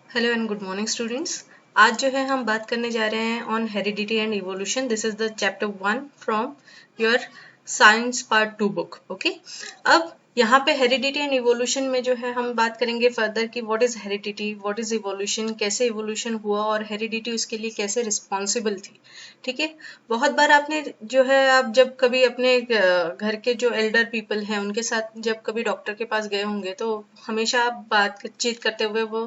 Hello and good morning students. आज जो है हम बात करने जा रहे हैं on heredity and evolution. This is the chapter 1 from your science part 2 book. Okay, अब यहाँ पे हेरिडिटी एंड इवोल्यूशन में जो है हम बात करेंगे फर्दर कि what is heredity, what is evolution, कैसे इवोल्यूशन हुआ और हेरिडिटी उसके लिए कैसे रिस्पॉन्सिबल थी। ठीक है, बहुत बार आपने जो है आप जब कभी अपने घर के जो एल्डर पीपल हैं उनके साथ जब कभी डॉक्टर के पास गए होंगे तो हमेशा आप बातचीत करते हुए वो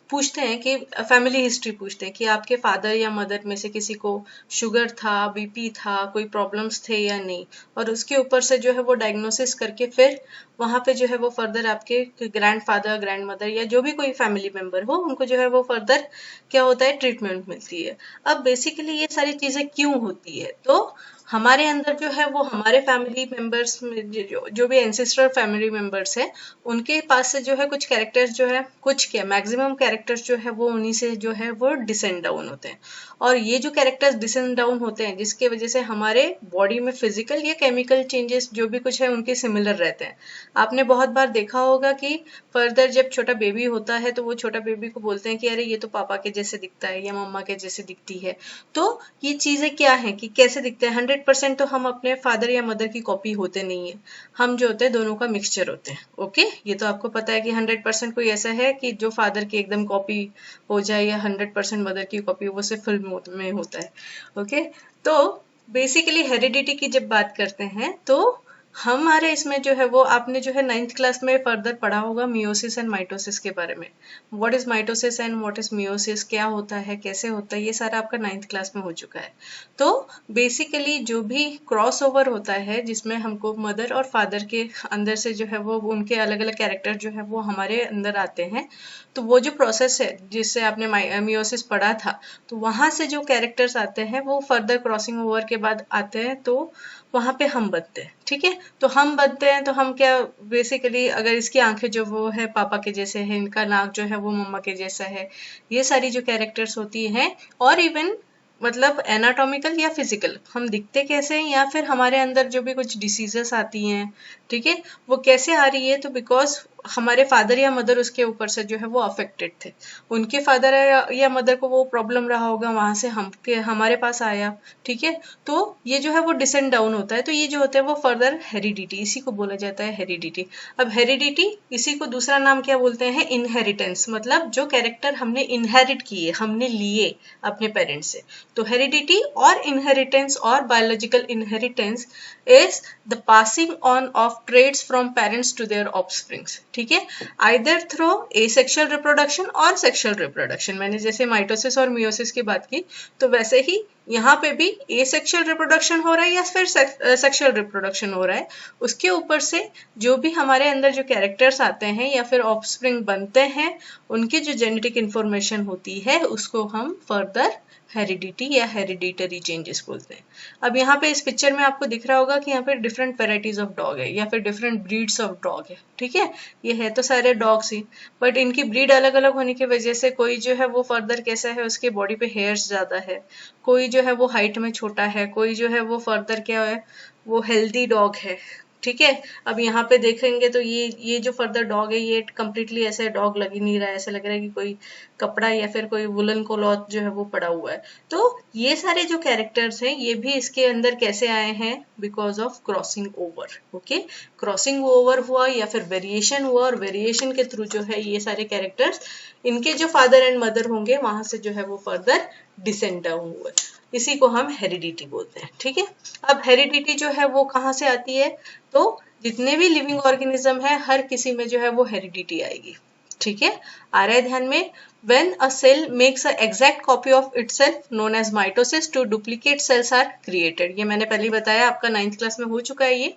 पूछते हैं कि फैमिली हिस्ट्री पूछते हैं कि आपके फादर या मदर में से किसी को शुगर था, बीपी था, कोई प्रॉब्लम्स थे या नहीं, और उसके ऊपर से जो है वो डायग्नोसिस करके फिर वहां पे जो है वो फर्दर आपके ग्रैंड फादर, ग्रैंड मदर या जो भी कोई फैमिली मेंबर हो उनको जो है वो फर्दर क्या होता है, ट्रीटमेंट मिलती है। अब बेसिकली ये सारी चीजें क्यों होती है, तो हमारे अंदर जो है वो हमारे फैमिली मेंबर्स में जो भी एंसेस्ट्रल फैमिली मेंबर्स है उनके पास से जो है कुछ कैरेक्टर्स जो है, कुछ क्या मैक्सिमम कैरेक्टर्स जो है वो उन्हीं से जो है वो डिसेंड डाउन होते हैं। और ये जो कैरेक्टर्स डिसेंड डाउन होते हैं जिसके वजह से हमारे बॉडी में फिजिकल या केमिकल चेंजेस जो भी कुछ है उनके सिमिलर रहते हैं। आपने बहुत बार देखा होगा कि फर्दर जब छोटा बेबी होता है तो वो छोटा बेबी को बोलते हैं कि अरे ये तो पापा के जैसे दिखता है या मम्मा के जैसे दिखती है। तो ये चीजें क्या है कि कैसे दिखते हैं, 100% तो हम अपने फादर या मदर की कॉपी होते नहीं है। हम जो होते हैं दोनों का मिक्सचर होते हैं। ओके, ये तो आपको पता है कि 100% कोई ऐसा है कि जो फादर की एकदम कॉपी हो जाए या 100% मदर की कॉपी, वो सिर्फ फिल्म में होता है। ओके, तो बेसिकली हेरिडिटी की जब बात करते हैं तो हमारे इसमें जो है वो आपने जो है 9th क्लास में फर्दर पढ़ा होगा मियोसिस एंड माइटोसिस के बारे में। What is mitosis and what is meiosis, क्या होता है, कैसे होता है, ये सारा आपका 9th क्लास में हो चुका है। तो बेसिकली जो भी क्रॉस ओवर होता है जिसमें हमको मदर और फादर के अंदर से जो है वो उनके अलग अलग कैरेक्टर जो है वो हमारे अंदर आते हैं, तो वो जो प्रोसेस है जिससे आपने मियोसिस पढ़ा था, तो वहां से जो कैरेक्टर्स आते हैं वो फर्दर क्रॉसिंग ओवर के बाद आते हैं, तो वहां पे हम बनते हैं। ठीक है, तो हम बनते हैं तो हम क्या, बेसिकली अगर इसकी आंखें जो वो है पापा के जैसे है, इनका नाक जो है वो मम्मा के जैसा है, ये सारी जो कैरेक्टर्स होती हैं, और इवन मतलब एनाटॉमिकल या फिजिकल हम दिखते कैसे हैं, या फिर हमारे अंदर जो भी कुछ डिसीजेस आती हैं, ठीक है, वो कैसे आ रही है, तो बिकॉज हमारे फादर या मदर उसके ऊपर से जो है वो अफेक्टेड थे। उनके फादर या मदर को वो प्रॉब्लम रहा होगा, वहां से हम के हमारे पास आया। ठीक है, तो ये जो है वो डिसेंड डाउन होता है, तो ये जो होता है वो फर्दर हेरिडिटी, इसी को बोला जाता है हेरिडिटी। अब हेरिडिटी, इसी को दूसरा नाम क्या बोलते हैं, इनहेरिटेंस, मतलब जो कैरेक्टर हमने इनहेरिट किए, हमने लिए अपने पेरेंट्स से। तो हेरिडिटी और इनहेरिटेंस और biological inheritance is the passing on of traits from parents to their offsprings. ठीक है, आइदर थ्रू एसेक्सुअल रिप्रोडक्शन और सेक्सुअल रिप्रोडक्शन। मैंने जैसे माइटोसिस और मियोसिस की बात की, तो वैसे ही यहाँ पे भी एसेक्सुअल रिप्रोडक्शन हो रहा है या फिर सेक्सुअल रिप्रोडक्शन हो रहा है। उसके ऊपर से जो भी हमारे अंदर जो कैरेक्टर्स आते हैं या फिर ऑफस्प्रिंग बनते हैं, उनकी जो जेनेटिक इंफॉर्मेशन होती है उसको हम फर्दर हेरिडिटी या हेरिडिटरी चेंजेस बोलते हैं। अब यहाँ पे इस पिक्चर में आपको दिख रहा होगा कि यहाँ पे डिफरेंट वेराइटीज ऑफ डॉग है या फिर डिफरेंट ब्रीड्स ऑफ डॉग है। ठीक है, ये है तो सारे डॉग्स ही, बट इनकी ब्रीड अलग अलग होने की वजह से कोई जो है वो फर्दर कैसा है, उसके बॉडी पे हेयर्स ज्यादा है, कोई जो है वो हाइट में छोटा है, कोई जो है वो फर्दर क्या है, वो हेल्दी डॉग है। ठीक है, अब यहाँ पे देखेंगे तो ये जो फर्दर डॉग है ये कम्प्लीटली ऐसे डॉग लग ही नहीं रहा है, ऐसा लग रहा है कि कोई कपड़ा या फिर कोई वुलन क्लॉथ जो है वो पड़ा हुआ है। तो ये सारे जो कैरेक्टर्स हैं ये भी इसके अंदर कैसे आए हैं, because of crossing over. Okay, crossing over हुआ या फिर वेरिएशन हुआ, और वेरिएशन के थ्रू जो है ये सारे कैरेक्टर्स इनके जो फादर एंड मदर होंगे वहां से जो है वो फर्दर डिसेंड डाउन हुए, इसी को हम हेरिडिटी बोलते हैं। ठीक है, अब हेरिडिटी जो है वो कहाँ से आती है, तो जितने भी लिविंग ऑर्गेनिज्म है हर किसी में जो है वो हेरिडिटी आएगी। ठीक है, आ रहा है ध्यान में। when a cell makes a exact copy of itself known as mitosis, to duplicate cells are created, ये मैंने पहले बताया, आपका 9th क्लास में हो चुका है ये।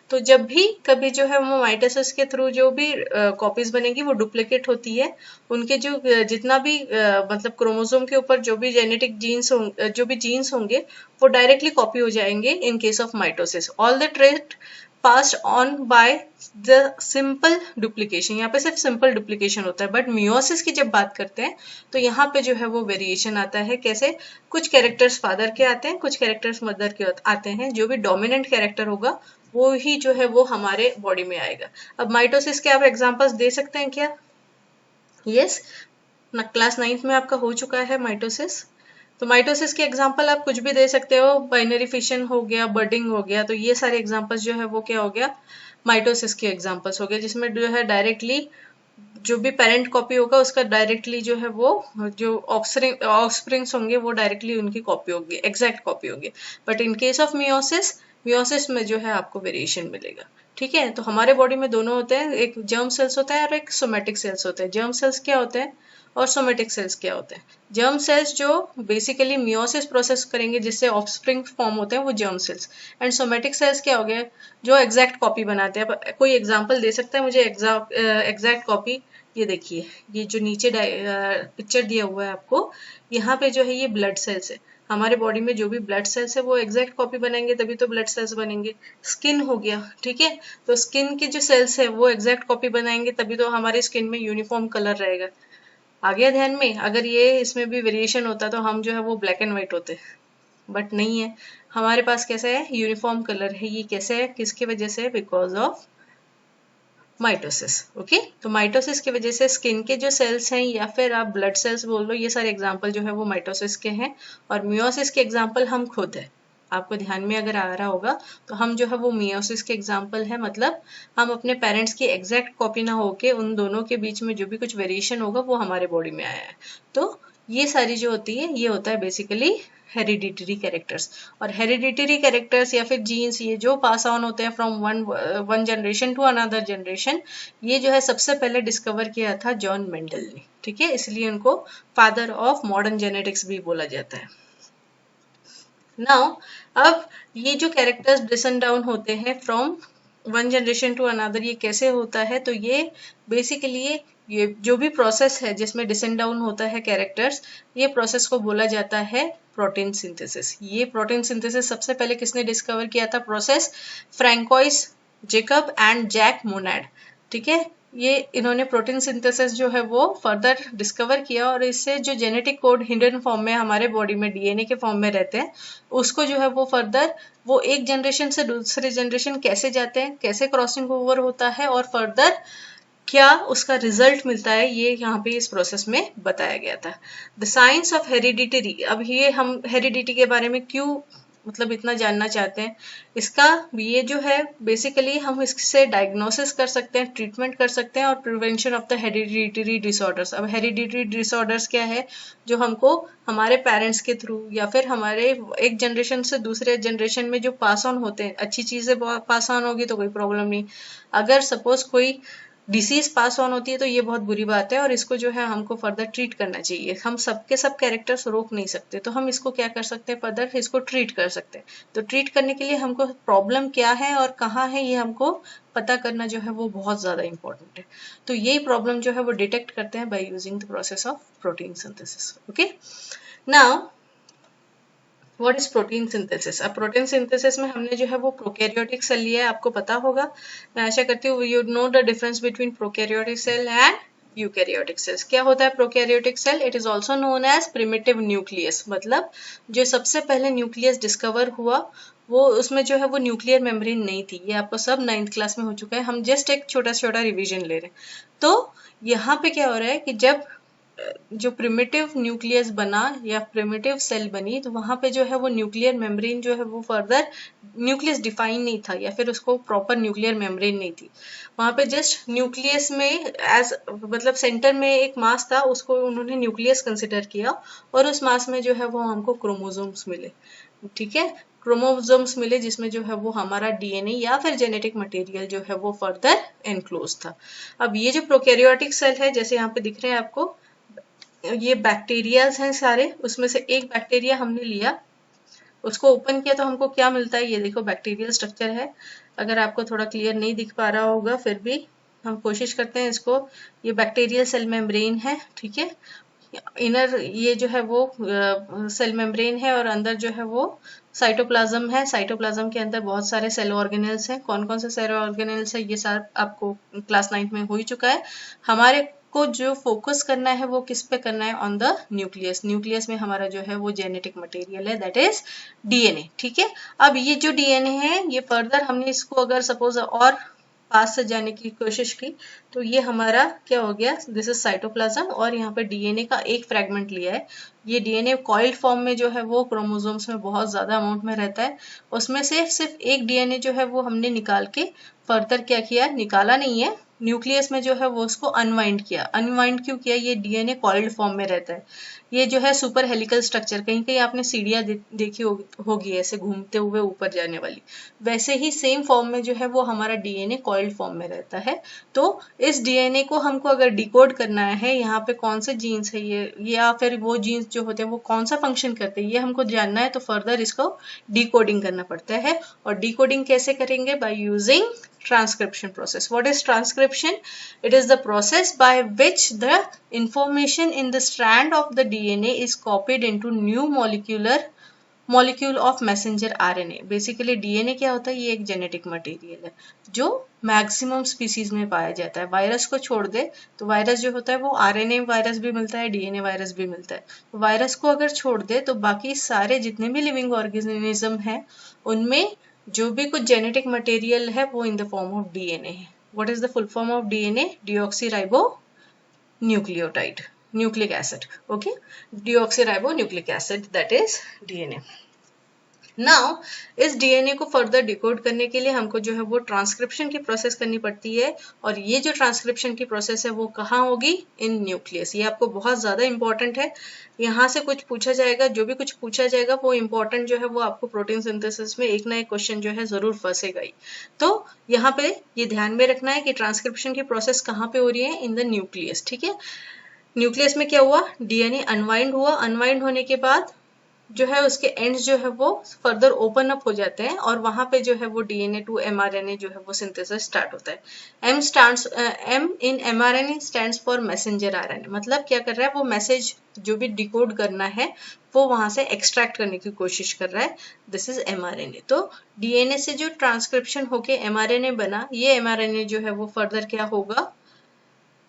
तो जब भी कभी जो है वो माइटोसिस के थ्रू जो भी कॉपीज बनेगी वो डुप्लीकेट होती है, उनके जो जितना भी मतलब क्रोमोसोम के ऊपर जो भी जेनेटिक जीन्स जो भी जीन्स होंगे वो डायरेक्टली कॉपी हो जाएंगे in case of mitosis. All the trait passed on by the simple duplication, यहाँ पे सिर्फ सिंपल डुप्लीकेशन होता है, बट मियोसिस की जब बात करते हैं तो यहाँ पे जो है वो वेरिएशन आता है। कैसे, कुछ कैरेक्टर्स फादर के आते हैं, कुछ कैरेक्टर्स मदर के आते हैं, जो भी डोमिनेंट कैरेक्टर होगा वो ही जो है वो हमारे बॉडी में आएगा। अब माइटोसिस के आप एग्जांपल्स दे सकते हैं क्या? यस, क्लास 9th में आपका हो चुका है माइटोसिस। तो माइटोसिस के एग्जांपल आप कुछ भी दे सकते हो, बाइनरी फिशन हो गया, बर्डिंग हो गया, तो ये सारे एग्जांपल्स जो है वो क्या हो गया, माइटोसिस के एग्जांपल्स हो गए, जिसमें जो है डायरेक्टली जो भी पेरेंट कॉपी होगा उसका डायरेक्टली जो है वो जो ऑफस्प्रिंग्स होंगे वो डायरेक्टली उनकी कॉपी होगी, एग्जैक्ट कॉपी होगी। But in case of meiosis, meiosis में जो है आपको वेरिएशन मिलेगा। ठीक है, तो हमारे बॉडी में दोनों होते हैं, एक जर्म सेल्स होता है और एक सोमेटिक सेल्स होते हैं। जर्म सेल्स क्या होते हैं और सोमेटिक सेल्स क्या होते हैं? जर्म सेल्स जो बेसिकली मियोसिस प्रोसेस करेंगे जिससे ऑफस्प्रिंग फॉर्म होते हैं वो germ cells. And somatic cells क्या हो गए, जो एग्जैक्ट कॉपी बनाते हैं। कोई एग्जांपल दे सकता है मुझे एग्जैक्ट कॉपी? ये देखिए, ये जो नीचे पिक्चर दिया हुआ है आपको, यहाँ पे जो है ये ब्लड सेल्स है। हमारे बॉडी में जो भी ब्लड सेल्स है वो एग्जैक्ट कॉपी बनाएंगे तभी तो ब्लड सेल्स बनेंगे। स्किन हो गया, ठीक है, तो स्किन के जो सेल्स है वो एग्जैक्ट कॉपी बनाएंगे तभी तो हमारी स्किन में यूनिफॉर्म कलर रहेगा। आ गया ध्यान में? अगर ये इसमें भी वेरिएशन होता तो हम जो है वो ब्लैक एंड व्हाइट होते, बट नहीं है। हमारे पास कैसा है, यूनिफॉर्म कलर है। ये कैसे है, किसकी वजह से? Because of mitosis. ओके, तो माइटोसिस की वजह से स्किन के जो सेल्स हैं या फिर आप ब्लड सेल्स बोल लो, ये सारे एग्जाम्पल जो है वो माइटोसिस के हैं। और मियोसिस के एग्जाम्पल हम खुद है। आपको ध्यान में अगर आ रहा होगा तो हम जो है वो मियोसिस के एग्जाम्पल है, मतलब हम अपने पेरेंट्स की एग्जैक्ट कॉपी ना होके उन दोनों के बीच में जो भी कुछ वेरिएशन होगा वो हमारे बॉडी में आया है। तो ये सारी जो होती है ये होता है बेसिकली हेरिडिटरी कैरेक्टर्स। और हेरिडिटरी कैरेक्टर्स या फिर जीन्स, ये जो पास ऑन होते हैं from one generation to another generation, ये जो है सबसे पहले डिस्कवर किया था जॉन मेंडल ने। ठीक है, इसलिए उनको फादर ऑफ मॉडर्न जेनेटिक्स भी बोला जाता है। नाउ अब ये जो कैरेक्टर्स डिसन डाउन होते हैं from one generation to another, ये कैसे होता है? तो ये बेसिकली ये जो भी प्रोसेस है जिसमें डिसन डाउन होता है कैरेक्टर्स, ये प्रोसेस को बोला जाता है प्रोटीन सिंथेसिस। ये प्रोटीन सिंथेसिस सबसे पहले किसने डिस्कवर किया था process? Francois Jacob and Jacques Monod. ठीक है, ये इन्होंने प्रोटीन सिंथेसिस जो है वो फर्दर डिस्कवर किया और इससे जो जेनेटिक कोड हिडन फॉर्म में हमारे बॉडी में डीएनए के फॉर्म में रहते हैं, उसको जो है वो फर्दर वो एक जनरेशन से दूसरे जनरेशन कैसे जाते हैं, कैसे क्रॉसिंग ओवर होता है और फर्दर क्या उसका रिजल्ट मिलता है, ये यहाँ पे इस प्रोसेस में बताया गया था। The science of heredity. अब ये हम हेरिडिटी के बारे में क्यों मतलब इतना जानना चाहते हैं, इसका ये जो है बेसिकली हम इससे डायग्नोसिस कर सकते हैं, ट्रीटमेंट कर सकते हैं और prevention of the hereditary disorders. अब हेरिडिटरी डिसऑर्डर्स क्या है? जो हमको हमारे पेरेंट्स के थ्रू या फिर हमारे एक जनरेशन से दूसरे जनरेशन में जो पास ऑन होते हैं, अच्छी चीजें पास ऑन होगी तो कोई प्रॉब्लम नहीं। अगर सपोज कोई डिसीज पास ऑन होती है तो ये बहुत बुरी बात है और इसको जो है हमको फर्दर ट्रीट करना चाहिए। हम सबके सब कैरेक्टर्स रोक नहीं सकते, तो हम इसको क्या कर सकते हैं, फर्दर इसको ट्रीट कर सकते हैं। तो ट्रीट करने के लिए हमको प्रॉब्लम क्या है और कहाँ है ये हमको पता करना जो है वो बहुत ज्यादा इंपॉर्टेंट है। तो यही प्रॉब्लम जो है वो डिटेक्ट करते हैं by using the process of protein synthesis. Okay, now what is protein synthesis? अब प्रोटीन सिंथेसिस में हमने जो है वो प्रोकैरियोटिक सेल लिया है, आपको पता होगा, मैं आशा करती हूँ you know the difference between prokaryotic cell and eukaryotic cells. क्या होता है prokaryotic cell? It is also known as primitive nucleus, मतलब जो सबसे पहले न्यूक्लियस डिस्कवर हुआ वो उसमें जो है वो न्यूक्लियर मेम्ब्रेन नहीं थी। ये आपको सब 9th क्लास में हो चुका है, हम जस्ट एक छोटा छोटा रिविजन ले रहे हैं। तो यहाँ पे क्या हो रहा है कि जब जो प्रिमिटिव न्यूक्लियस बना या प्रिमिटिव सेल बनी तो वहां पे जो है वो न्यूक्लियर मेम्ब्रेन जो है वो फर्दर न्यूक्लियस डिफाइन नहीं था या फिर उसको प्रॉपर न्यूक्लियर मेम्ब्रेन नहीं थी। वहां पे जस्ट न्यूक्लियस में एज मतलब सेंटर में एक मास था, उसको उन्होंने न्यूक्लियस कंसिडर किया और उस मास में जो है वो हमको क्रोमोसोम्स मिले। ठीक है, क्रोमोसोम्स मिले जिसमें जो है वो हमारा डीएनए या फिर जेनेटिक मटेरियल जो है वो फर्दर एनक्लोज था। अब ये जो प्रोकैरियोटिक सेल है जैसे यहाँ पे दिख रहे हैं आपको, ये बैक्टीरियाज हैं सारे, उसमें से एक बैक्टीरिया हमने लिया, उसको ओपन किया तो हमको क्या मिलता है, ये देखो बैक्टीरियल स्ट्रक्चर है। अगर आपको थोड़ा क्लियर नहीं दिख पा रहा होगा फिर भी हम कोशिश करते हैं इसको। ये बैक्टीरियल सेल मेम्ब्रेन है, ठीक है, इनर ये जो है वो सेल मेम्ब्रेन है और अंदर जो है वो साइटोप्लाज्म है। साइटोप्लाज्म के अंदर बहुत सारे सेल ऑर्गेनेल्स हैं। कौन कौन से सेल ऑर्गेनेल्स है ये सब आपको क्लास 9th में हो ही चुका है। हमारे को जो फोकस करना है वो किस पे करना है, ऑन द न्यूक्लियस। न्यूक्लियस में हमारा जो है वो जेनेटिक मटेरियल है, दैट इज डीएनए। ठीक है, अब ये जो डीएनए है ये फर्दर हमने इसको अगर सपोज और पास से जाने की कोशिश की, तो ये हमारा क्या हो गया, दिस इज साइटोप्लाज्म, और यहाँ पे डीएनए का एक फ्रेगमेंट लिया है। ये डीएनए कॉइल्ड फॉर्म में जो है वो क्रोमोसोम्स में बहुत ज्यादा अमाउंट में रहता है, उसमें से सिर्फ एक डीएनए जो है वो हमने निकाल के फर्दर क्या किया, निकाला नहीं है, न्यूक्लियस में जो है वो उसको अनवाइंड किया। अनवाइंड क्यों किया, ये डीएनए कॉइल्ड फॉर्म में रहता है। ये जो है सुपर हेलिकल स्ट्रक्चर, कहीं कहीं आपने सीढ़ियां देखी होगी ऐसे घूमते हुए ऊपर जाने वाली, वैसे ही सेम फॉर्म में जो है वो हमारा डीएनए कॉइल्ड फॉर्म में रहता है। तो इस डीएनए को हमको अगर डिकोड करना है, यहाँ पे कौन से जीन्स है ये, या फिर वो जीन्स जो होते हैं वो कौन सा फंक्शन करते हैं, ये हमको जानना है, तो फर्दर इसको डिकोडिंग करना पड़ता है। और डिकोडिंग कैसे करेंगे, by using transcription process. What is transcription? It is the process by which the information in the strand of the DNA is copied into new molecule of messenger RNA. Basically DNA क्या होता है, ये एक genetic material है जो maximum species में पाया जाता है। वायरस को छोड़ दे तो वायरस जो होता है वो आरएनए वायरस भी मिलता है, डीएनए वायरस भी मिलता है। वायरस को अगर छोड़ दे तो बाकी सारे जितने भी लिविंग ऑर्गेनिज्म है उनमें जो भी कुछ जेनेटिक मटेरियल है वो in the form of DNA है। What is the full form of DNA, deoxyribo nucleotide, nucleic acid. Okay, deoxyribonucleic acid, that is DNA. Now इस डीएनए को फर्दर डिकोड करने के लिए हमको जो है वो ट्रांसक्रिप्शन की प्रोसेस करनी पड़ती है, और ये जो ट्रांसक्रिप्शन की प्रोसेस है वो कहाँ होगी, इन न्यूक्लियस। ये आपको बहुत ज्यादा इंपॉर्टेंट है, यहाँ से कुछ पूछा जाएगा, जो भी कुछ पूछा जाएगा वो इंपॉर्टेंट जो है वो आपको प्रोटीन सिंथेसिस में एक ना एक क्वेश्चन जो है जरूर फंसेगा ही। तो यहाँ पे ये ध्यान में रखना है कि ट्रांसक्रिप्शन की प्रोसेस कहाँ पे हो रही है, इन द न्यूक्लियस। ठीक है, न्यूक्लियस में क्या हुआ, डीएनए अनवाइंड हुआ, अनवाइंड होने के बाद जो है उसके एंड्स जो है वो फर्दर ओपन अप हो जाते हैं, और वहां पे जो है वो डीएनए टू एमआरएनए जो है वो सिंथेसिस स्टार्ट होता है। M in mRNA stands for messenger RNA, मतलब क्या कर रहा है वो मैसेज जो भी डिकोड करना है वो वहां से एक्सट्रैक्ट करने की कोशिश कर रहा है, दिस इज एमआरएनए। तो डीएनए से जो ट्रांसक्रिप्शन होके एमआरएनए बना, ये एमआरएनए जो है वो फर्दर क्या होगा,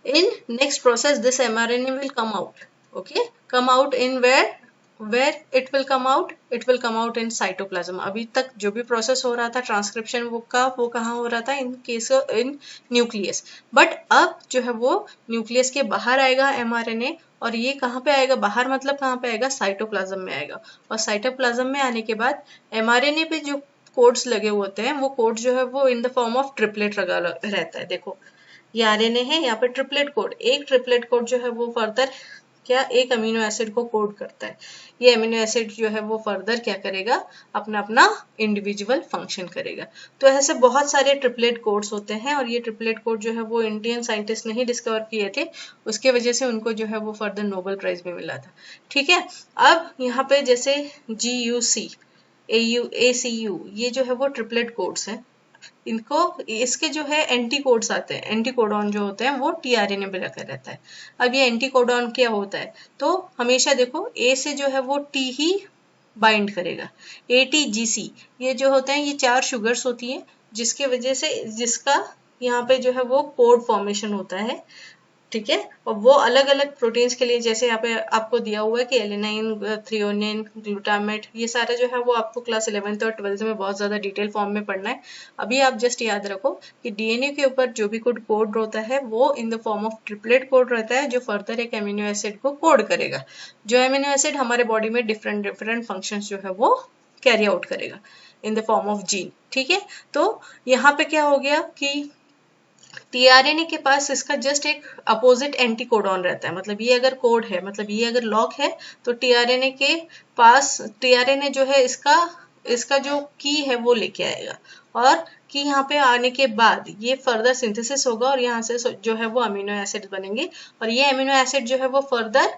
in next process this mRNA will come out. Okay, come out in where it will come out, it will come out in cytoplasm. अभी तक जो भी प्रोसेस हो रहा था ट्रांसक्रिप्शन वो कहाँ हो रहा था, in case in nucleus. But अब जो है वो न्यूक्लियस के बाहर आएगा mRNA, और ये कहाँ पे आएगा बाहर, मतलब कहाँ पे आएगा, साइटोप्लाज्म में आएगा। और साइटोप्लाज्म में आने के बाद mRNA पे जो कोड्स लगे होते हैं वो कोड जो है वो in the form of triplet लगा रहता है। देखो ये आरएनए है, यहाँ पे ट्रिपलेट कोड, एक ट्रिपलेट कोड जो है वो फर्दर क्या, एक अमीनो एसिड को कोड करता है। ये अमीनो एसिड जो है वो फर्दर क्या करेगा, अपना अपना इंडिविजुअल फंक्शन करेगा। तो ऐसे बहुत सारे ट्रिपलेट कोड्स होते हैं, और ये ट्रिपलेट कोड जो है वो इंडियन साइंटिस्ट ने ही डिस्कवर किए थे, उसके वजह से उनको जो है वो फर्दर नोबेल प्राइज भी मिला था। ठीक है, अब यहाँ पे जैसे GUC ACU ये जो है वो ट्रिपलेट कोड्स हैं, इनको इसके जो है एंटी कोड्स आते हैं, एंटी कोडॉन जो होते हैं वो टीआरएनए में लगा रहता है। अब ये एंटी कोडॉन क्या होता है, तो हमेशा देखो ए से जो है वो टी ही बाइंड करेगा, ATGC ये जो होते हैं ये 4 शुगर्स होती हैं, जिसके वजह से जिसका यहाँ पे जो है वो कोड फॉर्मेशन होता है। ठीक है, और वो अलग अलग प्रोटीन्स के लिए, जैसे यहाँ पे आपको दिया हुआ है कि एलेनाइन, थ्रियोनिन, ग्लूटामेट, ये सारा जो है वो आपको क्लास 11th और 12th में बहुत ज्यादा डिटेल फॉर्म में पढ़ना है। अभी आप जस्ट याद रखो कि डीएनए के ऊपर जो भी कोड होता है वो in the form of triplet code रहता है, जो फर्दर एक एमिनो एसिड को कोड करेगा, जो एमिनो एसिड हमारे बॉडी में डिफरेंट फंक्शन जो है वो कैरी आउट करेगा इन द फॉर्म ऑफ जीन। ठीक है, तो यहाँ पे क्या हो गया कि टीआरएनए के पास इसका जस्ट एक अपोजिट एंटी कोडॉन रहता है, मतलब ये अगर कोड है, मतलब ये अगर लॉक है, तो टीआरएनए के पास टीआरएनए जो है इसका जो की है वो लेके आएगा, और की यहाँ पे आने के बाद ये फर्दर सिंथेसिस होगा, और यहाँ से जो है वो अमीनो एसिड बनेंगे, और ये अमीनो एसिड जो है वो फर्दर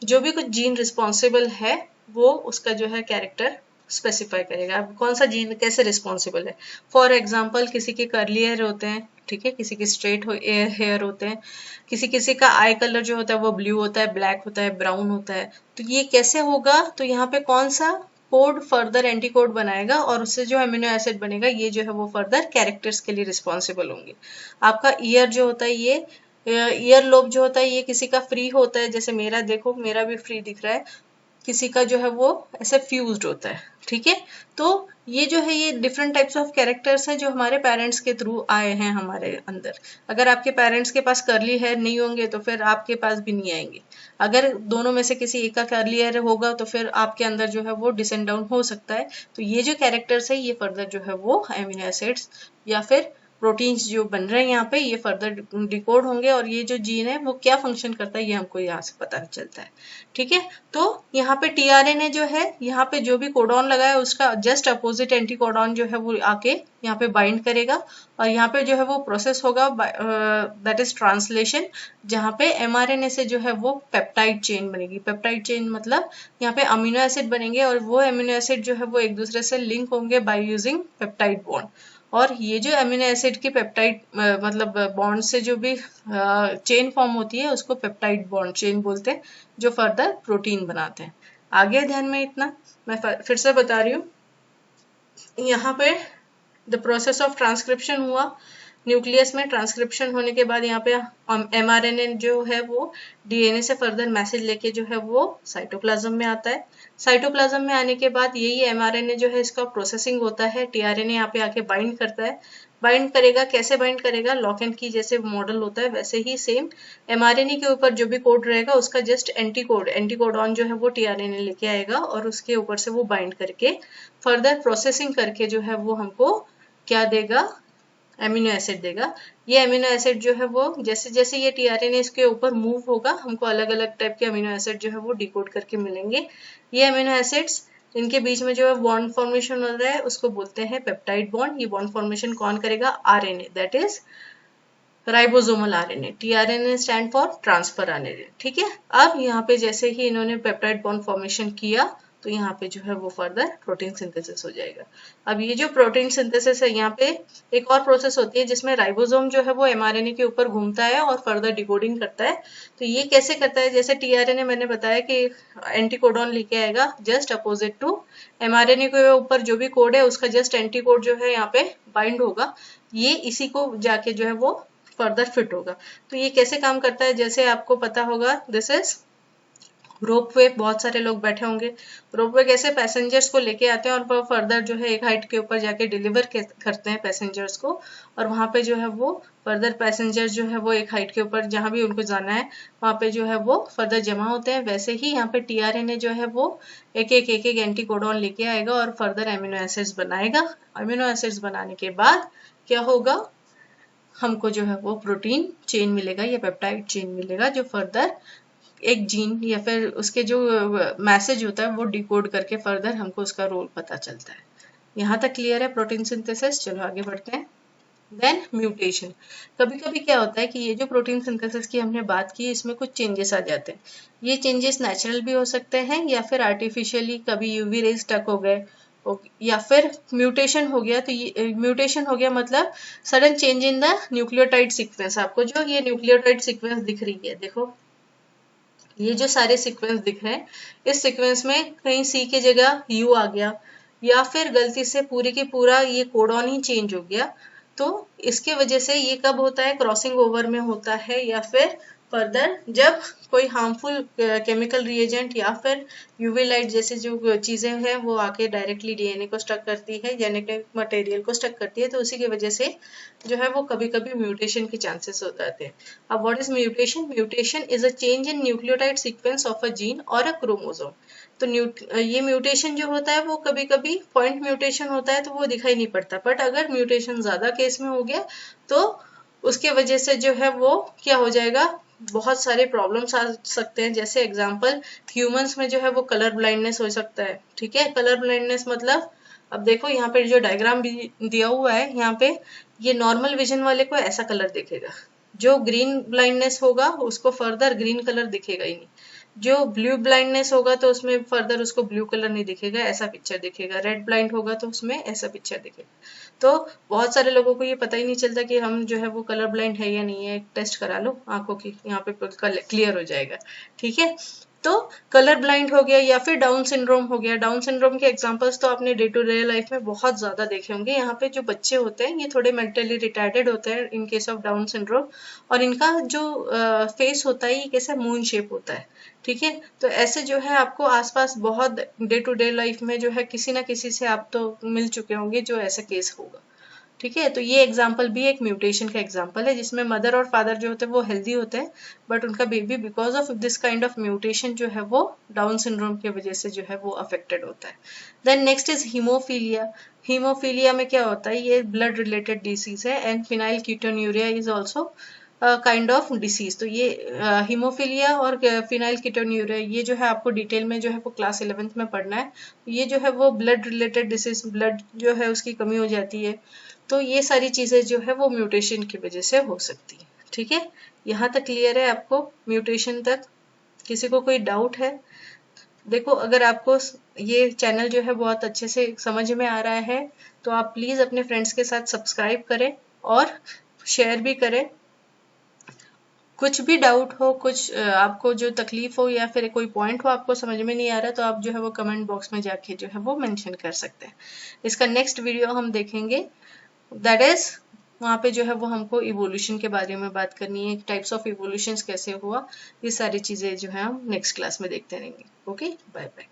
जो भी कुछ जीन रिस्पॉन्सिबल है वो उसका जो है कैरेक्टर स्पेसिफाई करेगा। अब कौन सा जीन कैसे रिस्पॉन्सिबल है, फॉर एग्जाम्पल किसी के कर्ली हेयर होते हैं, ठीक है, किसी के स्ट्रेट हेयर होते हैं, किसी किसी का आई कलर जो होता है वो ब्लू होता है, ब्लैक होता है, ब्राउन होता है। तो ये कैसे होगा, तो यहाँ पे कौन सा कोड फर्दर एंटी कोड बनाएगा, और उससे जो अमीनो एसिड बनेगा ये जो है वो फर्दर कैरेक्टर्स के लिए रिस्पॉन्सिबल होंगे। आपका ईयर जो होता है, ये ईयर लोब जो होता है ये किसी का फ्री होता है, जैसे मेरा देखो मेरा भी फ्री दिख रहा है, किसी का जो है वो ऐसे फ्यूज्ड होता है, ठीक है। तो ये जो है ये डिफरेंट टाइप्स ऑफ कैरेक्टर्स हैं जो हमारे पेरेंट्स के थ्रू आए हैं हमारे अंदर। अगर आपके पेरेंट्स के पास कर्ली हेयर नहीं होंगे तो फिर आपके पास भी नहीं आएंगे। अगर दोनों में से किसी एक का कर्ली हेयर होगा तो फिर आपके अंदर जो है वो डिसेंड डाउन हो सकता है। तो ये जो कैरेक्टर्स है ये फर्दर जो है वो अमीनो एसिड्स या फिर प्रोटीन्स जो बन रहे हैं यहाँ पे ये फर्दर डिकोड होंगे, और ये जो जीन है वो क्या फंक्शन करता है ये हमको यहाँ से पता चलता है, ठीक है। तो यहाँ पे टीआरएनए जो है यहाँ पे जो भी कोडॉन लगा है उसका जस्ट अपोजिट एंटी कोडॉन जो है वो आके यहाँ पे बाइंड करेगा, और यहाँ पे जो है वो प्रोसेस होगा दैट इज ट्रांसलेशन, जहाँ पे एमआरएनए से जो है वो पेप्टाइड चेन बनेगी। पेप्टाइड चेन मतलब यहाँ पे अमीनो एसिड बनेंगे और वो अमीनो एसिड जो है वो एक दूसरे से लिंक होंगे बाय यूजिंग पेप्टाइड बॉन्ड। और ये जो अमीनो एसिड की पेप्टाइड मतलब बॉन्ड से जो भी चेन फॉर्म होती है उसको पेप्टाइड बॉन्ड चेन बोलते हैं, जो फर्दर प्रोटीन बनाते हैं। आगे ध्यान में इतना मैं फिर से बता रही हूँ। यहाँ पे द प्रोसेस ऑफ ट्रांसक्रिप्शन हुआ, न्यूक्लियस में ट्रांसक्रिप्शन होने के बाद यहाँ पे एमआरएनए जो है वो डीएनए से फर्दर मैसेज लेके जो है वो साइटोप्लाज्म में आता है। साइटोप्लाज्म में आने के बाद यही एमआरएनए जो है इसका प्रोसेसिंग होता है, टीआरएनए यहाँ पे आके बाइंड करता है। बाइंड करेगा, कैसे बाइंड करेगा, लॉक एंड की जैसे मॉडल होता है वैसे ही सेम एमआरएनए के ऊपर जो भी कोड रहेगा उसका जस्ट एंटीकोडॉन जो है वो टीआरएनए लेके आएगा और उसके ऊपर से वो बाइंड करके फर्दर प्रोसेसिंग करके जो है वो हमको क्या देगा, एमिनो एसिड देगा। ये एमिनो एसिड जो है वो जैसे जैसे ये टीआरएनए इसके ऊपर मूव होगा हमको अलग अलग टाइप के अमीनो एसिड जो है वो डिकोड करके मिलेंगे। ये अमीनो एसिड्स इनके बीच में जो है बॉन्ड फॉर्मेशन हो रहा है उसको बोलते हैं पेप्टाइड बॉन्ड। ये बॉन्ड फॉर्मेशन कौन करेगा, RNA, that is ribosomal RNA. TRNA stand for transfer RNA, ठीक है। अब यहाँ पे जैसे ही इन्होंने पेप्टाइड बॉन्ड फॉर्मेशन किया तो यहाँ पे जो है वो फर्दर प्रोटीन सिंथेसिस हो जाएगा। अब ये जो प्रोटीन सिंथेसिस है यहाँ पे एक और प्रोसेस होती है जिसमें राइबोसोम जो है वो एमआरएनए के ऊपर घूमता है और फर्दर डिकोडिंग करता है। तो ये कैसे करता है, जैसे टीआरएनए मैंने बताया कि एंटीकोडॉन लेके आएगा जस्ट अपोजिट टू एमआरएनए के ऊपर जो भी कोड है उसका जस्ट एंटीकोड जो है यहाँ पे बाइंड होगा, ये इसी को जाके जो है वो फर्दर फिट होगा। तो ये कैसे काम करता है, जैसे आपको पता होगा दिस इज रोपवे, बहुत सारे लोग बैठे होंगे। रोपवे कैसे पैसेंजर्स को लेके आते हैं और वो फर्दर जो है एक हाइट के ऊपर जाके डिलीवर करते हैं पैसेंजर्स को, और वहां पे जो है वो फर्दर पैसेंजर्स जो है वो एक हाइट के ऊपर जहां भी उनको जाना है वहां पे जो है वो फर्दर जमा होते हैं। वैसे ही यहाँ पे टीआरएनए जो है वो एक एक एंटीकोडॉन लेके आएगा और फर्दर एमिनो एसिड्स बनाएगा। अमीनो एसिड्स बनाने के बाद क्या होगा, हमको जो है वो प्रोटीन चेन मिलेगा या पेप्टाइड चेन मिलेगा जो फर्दर एक जीन या फिर उसके जो मैसेज होता है वो डिकोड करके फर्दर हमको उसका रोल पता चलता है। यहाँ तक क्लियर है प्रोटीन सिंथेसिस। चलो आगे बढ़ते हैं। Then mutation. कभी कभी क्या होता है कि ये जो प्रोटीन सिंथेसिस की हमने बात की इसमें कुछ चेंजेस आ जाते हैं। ये चेंजेस नेचुरल भी हो सकते हैं या फिर आर्टिफिशियली, कभी यूवी रेज टक हो गए या फिर म्यूटेशन हो गया। तो ये म्यूटेशन हो गया मतलब sudden change in the nucleotide sequence. आपको जो ये न्यूक्लियोटाइड सीक्वेंस दिख रही है, देखो ये जो सारे सीक्वेंस दिख रहे हैं इस सीक्वेंस में कहीं सी की जगह यू आ गया या फिर गलती से पूरी की पूरा ये कोडॉन ही चेंज हो गया। तो इसके वजह से ये कब होता है, क्रॉसिंग ओवर में होता है या फिर फर्दर जब कोई हार्मफुल केमिकल रिएजेंट या फिर यूवी लाइट जैसे जो चीजें हैं वो आके डायरेक्टली डीएनए को स्टक करती है, जेनेटिक मटेरियल को स्टक करती है, तो उसी की वजह से जो है वो कभी कभी म्यूटेशन के चांसेस हो जाते हैं। अब what is mutation? Mutation is a change in nucleotide sequence of a gene और अ क्रोमोसोम। तो ये म्यूटेशन जो होता है वो कभी कभी पॉइंट म्यूटेशन होता है तो वो दिखाई नहीं पड़ता, बट अगर म्यूटेशन ज्यादा केस में हो गया तो उसके वजह से जो है वो क्या हो जाएगा, बहुत सारे प्रॉब्लम्स आ सकते हैं। जैसे एग्जांपल ह्यूमंस में जो है वो कलर ब्लाइंडनेस हो सकता है, ठीक है। कलर ब्लाइंडनेस मतलब अब देखो यहाँ पे जो डायग्राम भी दिया हुआ है यहाँ पे ये नॉर्मल विजन वाले को ऐसा कलर दिखेगा, जो ग्रीन ब्लाइंडनेस होगा उसको फर्दर ग्रीन कलर दिखेगा ही नहीं, जो ब्लू ब्लाइंडनेस होगा तो उसमें फर्दर उसको ब्लू कलर नहीं दिखेगा, ऐसा पिक्चर दिखेगा। रेड ब्लाइंड होगा तो उसमें ऐसा पिक्चर दिखेगा। तो बहुत सारे लोगों को ये पता ही नहीं चलता कि हम जो है वो कलर ब्लाइंड है या नहीं है। टेस्ट करा लो आंखों की, यहाँ पे क्लियर हो जाएगा, ठीक है। तो कलर ब्लाइंड हो गया या फिर डाउन सिंड्रोम हो गया। डाउन सिंड्रोम के एग्जांपल्स तो आपने डे टू डे लाइफ में बहुत ज्यादा देखे होंगे। यहाँ पे जो बच्चे होते हैं ये थोड़े मेंटली रिटार्डेड होते हैं in case of down syndrome, और इनका जो फेस होता है ये कैसा मून शेप होता है, ठीक है। तो ऐसे जो है आपको आसपास बहुत डे टू डे लाइफ में जो है किसी ना किसी से आप तो मिल चुके होंगे जो ऐसा केस होगा, ठीक है। तो ये एग्जाम्पल भी एक म्यूटेशन का एग्जाम्पल है जिसमें मदर और फादर जो होते हैं वो हेल्दी होते हैं, बट उनका baby because of this kind of mutation जो है वो डाउन सिंड्रोम की वजह से जो है वो अफेक्टेड होता है। Then next is hemophilia. Hemophilia में क्या होता है, ये ब्लड रिलेटेड डिसीज है, and phenylketonuria is also kind of disease. तो ये हीमोफीलिया और फिनाइल कीटोन्यूरिया ये जो है आपको डिटेल में जो है वो क्लास 11th में पढ़ना है। ये जो है वो ब्लड रिलेटेड डिसीज, ब्लड जो है उसकी कमी हो जाती है, तो ये सारी चीजें जो है वो म्यूटेशन की वजह से हो सकती है, ठीक है। यहाँ तक क्लियर है आपको म्यूटेशन तक? किसी को कोई डाउट है? देखो अगर आपको ये चैनल जो है बहुत अच्छे से समझ में आ रहा है तो आप प्लीज अपने फ्रेंड्स के साथ सब्सक्राइब करें और शेयर भी करें। कुछ भी डाउट हो, कुछ आपको जो तकलीफ हो या फिर कोई पॉइंट हो आपको समझ में नहीं आ रहा, तो आप जो है वो कमेंट बॉक्स में जाके जो है वो मेंशन कर सकते हैं। इसका नेक्स्ट वीडियो हम देखेंगे, दैट इज वहाँ पे जो है वो हमको इवोल्यूशन के बारे में बात करनी है, टाइप्स ऑफ इवोल्यूशन कैसे हुआ, ये सारी चीजें जो है हम नेक्स्ट क्लास में देखते रहेंगे। Okay, bye bye.